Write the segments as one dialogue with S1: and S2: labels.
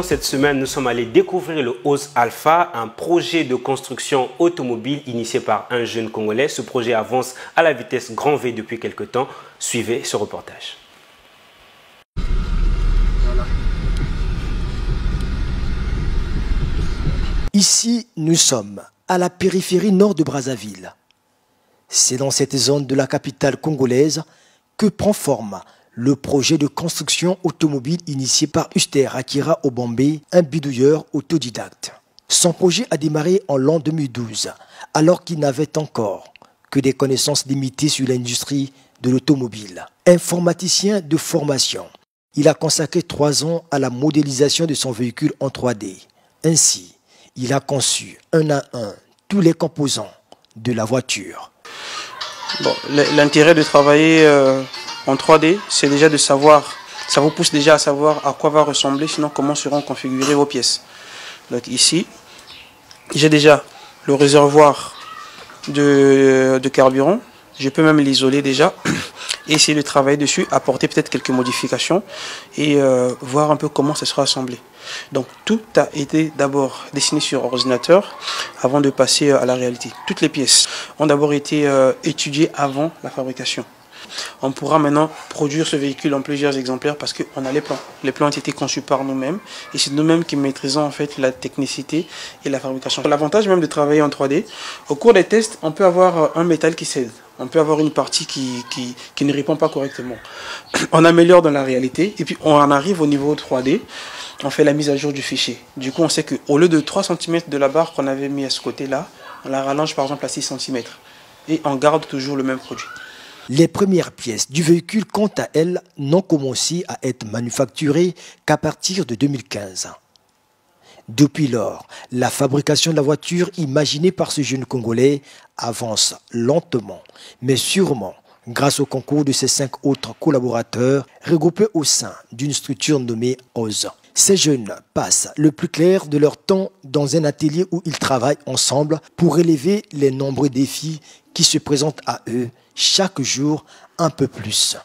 S1: Cette semaine, nous sommes allés découvrir le Ose Alpha, un projet de construction automobile initié par un jeune Congolais. Ce projet avance à la vitesse grand V depuis quelque temps. Suivez ce reportage.
S2: Ici, nous sommes à la périphérie nord de Brazzaville. C'est dans cette zone de la capitale congolaise que prend forme le projet de construction automobile initié par Uster Akira Obambe, un bidouilleur autodidacte. Son projet a démarré en l'an 2012, alors qu'il n'avait encore que des connaissances limitées sur l'industrie de l'automobile. Informaticien de formation, il a consacré 3 ans à la modélisation de son véhicule en 3D. Ainsi, il a conçu un à un tous les composants de la voiture.
S3: Bon, l'intérêt de travailler en 3D, c'est déjà de savoir, ça vous pousse déjà à savoir à quoi va ressembler, sinon comment seront configurées vos pièces. Donc ici, j'ai déjà le réservoir de carburant, je peux même l'isoler déjà, et essayer de travailler dessus, apporter peut-être quelques modifications et voir un peu comment ça sera assemblé. Donc tout a été d'abord dessiné sur ordinateur avant de passer à la réalité. Toutes les pièces ont d'abord été étudiées avant la fabrication. On pourra maintenant produire ce véhicule en plusieurs exemplaires parce qu'on a les plans. Les plans ont été conçus par nous-mêmes et c'est nous-mêmes qui maîtrisons en fait la technicité et la fabrication. L'avantage même de travailler en 3D, au cours des tests, on peut avoir un métal qui cède. On peut avoir une partie qui ne répond pas correctement. On améliore dans la réalité et puis on en arrive au niveau 3D. On fait la mise à jour du fichier. Du coup, on sait qu'au lieu de 3 cm de la barre qu'on avait mis à ce côté-là, on la rallonge par exemple à 6 cm. Et on garde toujours le même produit.
S2: Les premières pièces du véhicule, quant à elles, n'ont commencé à être manufacturées qu'à partir de 2015. Depuis lors, la fabrication de la voiture imaginée par ce jeune Congolais avance lentement, mais sûrement, grâce au concours de ses 5 autres collaborateurs regroupés au sein d'une structure nommée Ose. Ces jeunes passent le plus clair de leur temps dans un atelier où ils travaillent ensemble pour relever les nombreux défis qui se présentent à eux chaque jour un peu plus.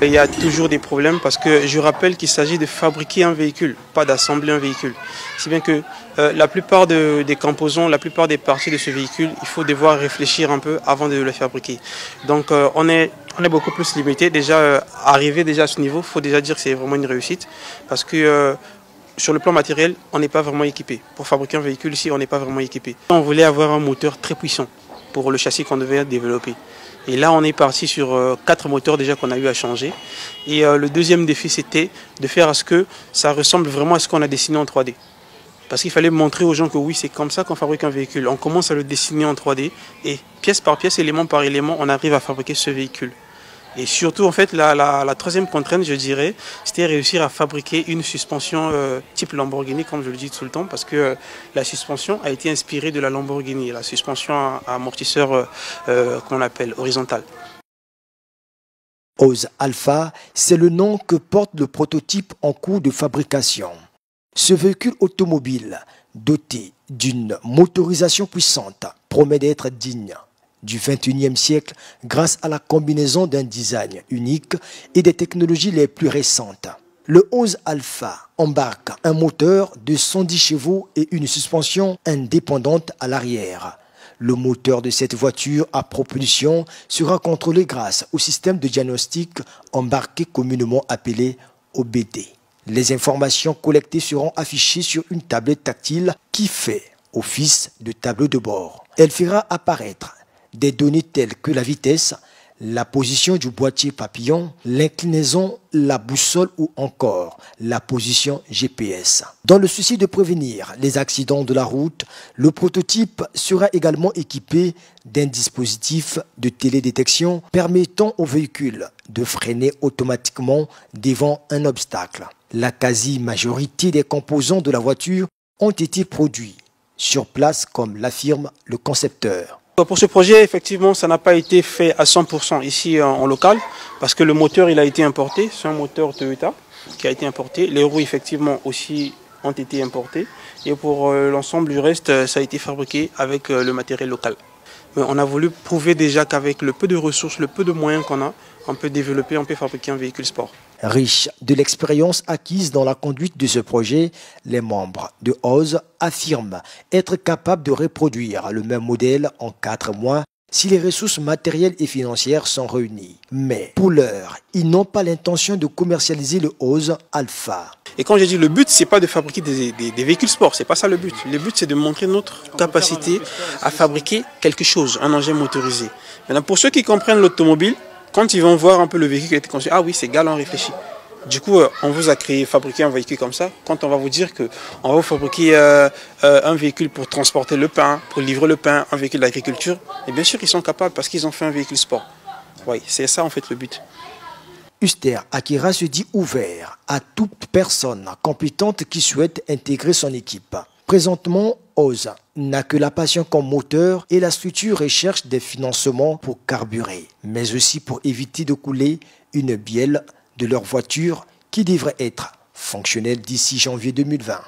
S3: Il y a toujours des problèmes parce que je rappelle qu'il s'agit de fabriquer un véhicule, pas d'assembler un véhicule. Si bien que la plupart des composants, la plupart des parties de ce véhicule, il faut devoir réfléchir un peu avant de le fabriquer. Donc on est beaucoup plus limité. Déjà, arriver déjà à ce niveau, il faut déjà dire que c'est vraiment une réussite parce que sur le plan matériel, on n'est pas vraiment équipé. Pour fabriquer un véhicule ici, on n'est pas vraiment équipé. On voulait avoir un moteur très puissant pour le châssis qu'on devait développer. Et là, on est parti sur 4 moteurs déjà qu'on a eu à changer. Et le deuxième défi, c'était de faire à ce que ça ressemble vraiment à ce qu'on a dessiné en 3D. Parce qu'il fallait montrer aux gens que oui, c'est comme ça qu'on fabrique un véhicule. On commence à le dessiner en 3D et pièce par pièce, élément par élément, on arrive à fabriquer ce véhicule. Et surtout, en fait, la troisième contrainte, je dirais, c'était réussir à fabriquer une suspension type Lamborghini, comme je le dis tout le temps, parce que la suspension a été inspirée de la Lamborghini, la suspension à amortisseur qu'on appelle horizontale.
S2: Ose Alpha, c'est le nom que porte le prototype en cours de fabrication. Ce véhicule automobile, doté d'une motorisation puissante, promet d'être digne du XXIe siècle grâce à la combinaison d'un design unique et des technologies les plus récentes. Le Ose Alpha embarque un moteur de 110 chevaux et une suspension indépendante à l'arrière. Le moteur de cette voiture à propulsion sera contrôlé grâce au système de diagnostic embarqué communément appelé OBD. Les informations collectées seront affichées sur une tablette tactile qui fait office de tableau de bord. Elle fera apparaître des données telles que la vitesse, la position du boîtier papillon, l'inclinaison, la boussole ou encore la position GPS. Dans le souci de prévenir les accidents de la route, le prototype sera également équipé d'un dispositif de télédétection permettant au véhicule de freiner automatiquement devant un obstacle. La quasi-majorité des composants de la voiture ont été produits sur place comme l'affirme le concepteur.
S3: Pour ce projet, effectivement, ça n'a pas été fait à 100% ici en local, parce que le moteur il a été importé, c'est un moteur Toyota qui a été importé. Les roues, effectivement, aussi ont été importées. Et pour l'ensemble du reste, ça a été fabriqué avec le matériel local. Mais on a voulu prouver déjà qu'avec le peu de ressources, le peu de moyens qu'on a, on peut développer, on peut fabriquer un véhicule sport.
S2: Riche de l'expérience acquise dans la conduite de ce projet, les membres de OZ affirment être capables de reproduire le même modèle en 4 mois si les ressources matérielles et financières sont réunies. Mais pour l'heure, ils n'ont pas l'intention de commercialiser le OZ Alpha.
S3: Et quand j'ai dit le but, c'est pas de fabriquer des véhicules sport, c'est pas ça le but. Le but, c'est de montrer notre capacité à fabriquer quelque chose, un engin motorisé. Maintenant, pour ceux qui comprennent l'automobile, quand ils vont voir un peu le véhicule qui a été construit, ah oui, c'est galant réfléchi. Du coup, on vous a fabriqué un véhicule comme ça. Quand on va vous dire qu'on va vous fabriquer un véhicule pour transporter le pain, pour livrer le pain, un véhicule d'agriculture, et bien sûr, ils sont capables parce qu'ils ont fait un véhicule sport. Oui, c'est ça en fait le but.
S2: Uster Akira se dit ouvert à toute personne compétente qui souhaite intégrer son équipe. Présentement, OZ n'a que la passion comme moteur et la structure recherche des financements pour carburer, mais aussi pour éviter de couler une bielle de leur voiture qui devrait être fonctionnelle d'ici janvier 2020.